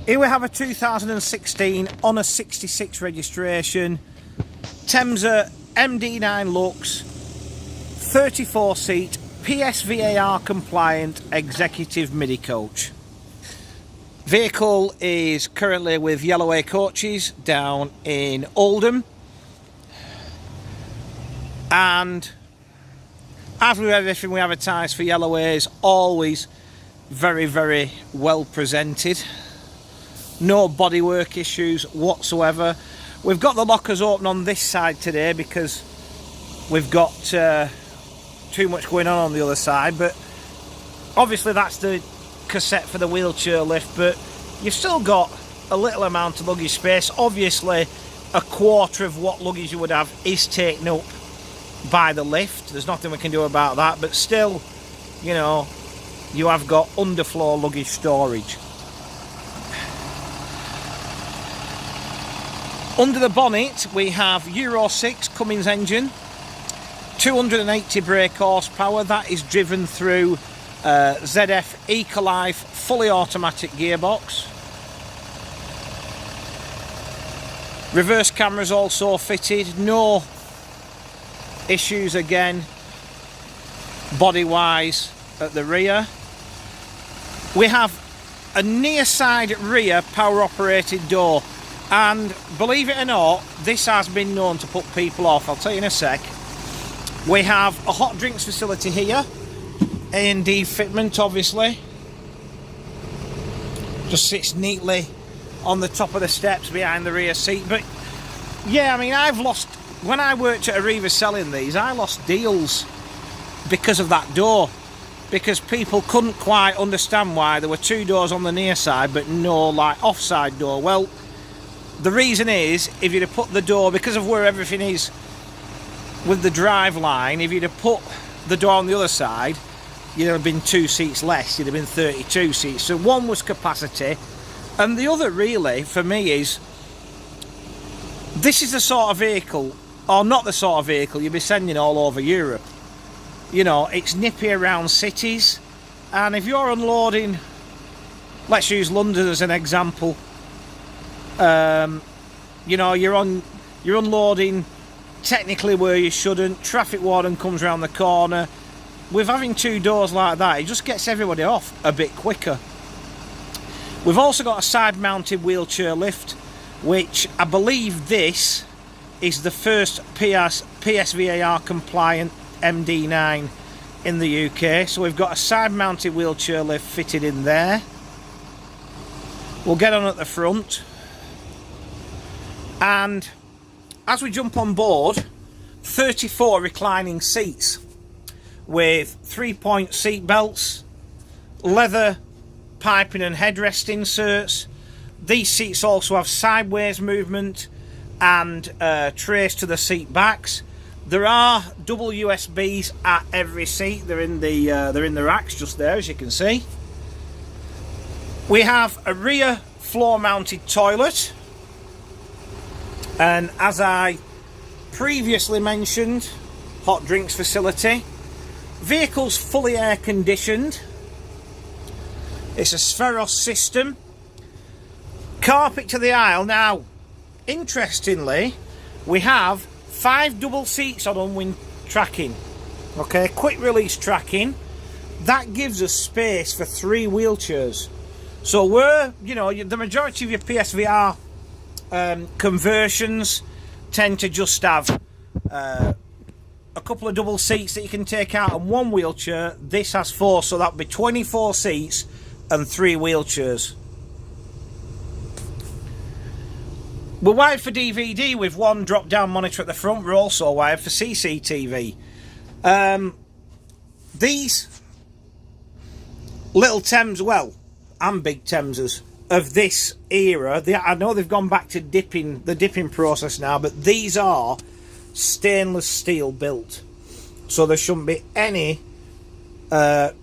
Here we have a 2016 on a 66 registration Temsa MD9 Lux 34 seat PSVAR compliant executive midi coach. Vehicle is currently with Yellowway Coaches down in Oldham, and as with everything we advertise for Yellowways, always very well presented. No bodywork issues whatsoever. We've got the lockers open on this side today because we've got too much going on the other side, but obviously that's the cassette for the wheelchair lift, but you've still got a little amount of luggage space. Obviously a quarter of what luggage you would have is taken up by the lift. There's nothing we can do about that, but still, you know, you have got underfloor luggage storage. Under the bonnet we have Euro 6 Cummins engine, 280 brake horsepower. That is driven through ZF Ecolife fully automatic gearbox. Reverse cameras also fitted, no issues again body wise at the rear. We have a near side rear power operated door, and believe it or not, this has been known to put people off. I'll tell you in a sec. We have a hot drinks facility here, A&D fitment obviously, just sits neatly on the top of the steps behind the rear seat. But yeah, I mean, I've lost, when I worked at Arriva selling these, I lost deals because of that door, because people couldn't quite understand why there were two doors on the near side but no like offside door. Well, the reason is, if you'd have put the door, because of where everything is with the drive line, if you'd have put the door on the other side, you'd have been 2 seats less, you'd have been 32 seats. So one was capacity, and the other really for me is, this is the sort of vehicle, or not the sort of vehicle you'll be sending all over Europe. You know, it's nippy around cities, and if you're unloading, let's use London as an example, you know, you're unloading technically where you shouldn't, traffic warden comes around the corner. With having two doors like that, it just gets everybody off a bit quicker. We've also got a side mounted wheelchair lift, which I believe this is the first PSVAR compliant MD9 in the UK. So we've got a side mounted wheelchair lift fitted in there. We'll get on at the front, and as we jump on board, 34 reclining seats with 3-point seat belts, leather piping and headrest inserts. These seats also have sideways movement and trays to the seat backs. There are double USBs at every seat. They're in the racks just there, as you can see. We have a rear floor mounted toilet, and as I previously mentioned, hot drinks facility. Vehicle's fully air conditioned. It's a Spheros system. Carpet to the aisle. Now, interestingly, we have 5 double seats on unwind tracking. Okay, quick release tracking. That gives us space for 3 wheelchairs. So we're, you know, the majority of your PSVR conversions tend to just have a couple of double seats that you can take out and 1 wheelchair. This has 4, so that would be 24 seats and 3 wheelchairs. We're wired for DVD with 1 drop down monitor at the front. We're also wired for CCTV. These little Thames, well, and big Thamesas of this era, I know they've gone back to the dipping process now, but these are stainless steel built, so there shouldn't be any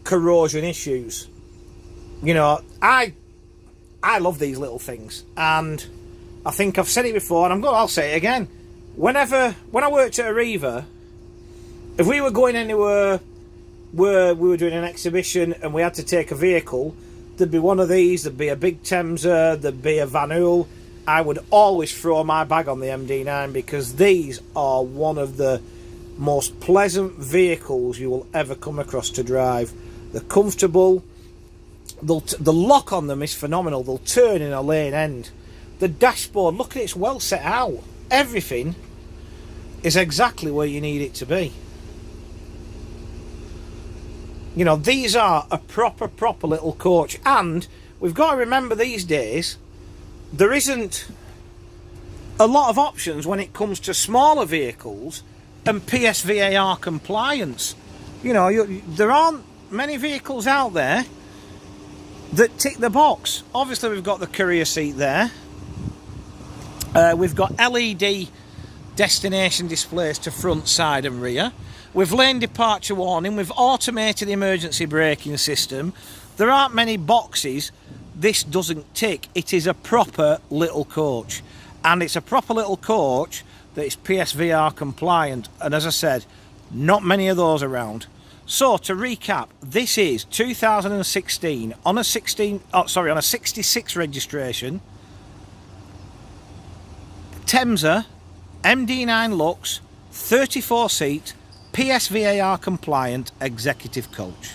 corrosion issues. You know, I love these little things, and I think I've said it before, and I'll say it again. When I worked at Arriva, if we were going anywhere where we were doing an exhibition and we had to take a vehicle, there'd be one of these, there'd be a big Temsa, there'd be a Van Hool. I would always throw my bag on the MD9 because these are one of the most pleasant vehicles you will ever come across to drive. They're comfortable. The lock on them is phenomenal. They'll turn in a lane end. The dashboard, look at it, it's well set out. Everything is exactly where you need it to be. You know, these are a proper little coach. And we've got to remember these days, there isn't a lot of options when it comes to smaller vehicles and PSVAR compliance. You know, there aren't many vehicles out there that tick the box. Obviously, we've got the courier seat there. We've got LED destination displays to front, side and rear. We've lane departure warning. We've automated the emergency braking system. There aren't many boxes this doesn't tick. It is a proper little coach. And it's a proper little coach that is PSVR compliant. And as I said, not many of those around. So to recap, this is 2016 on a 66 registration Temsa MD9 Lux 34 seat PSVAR compliant executive coach.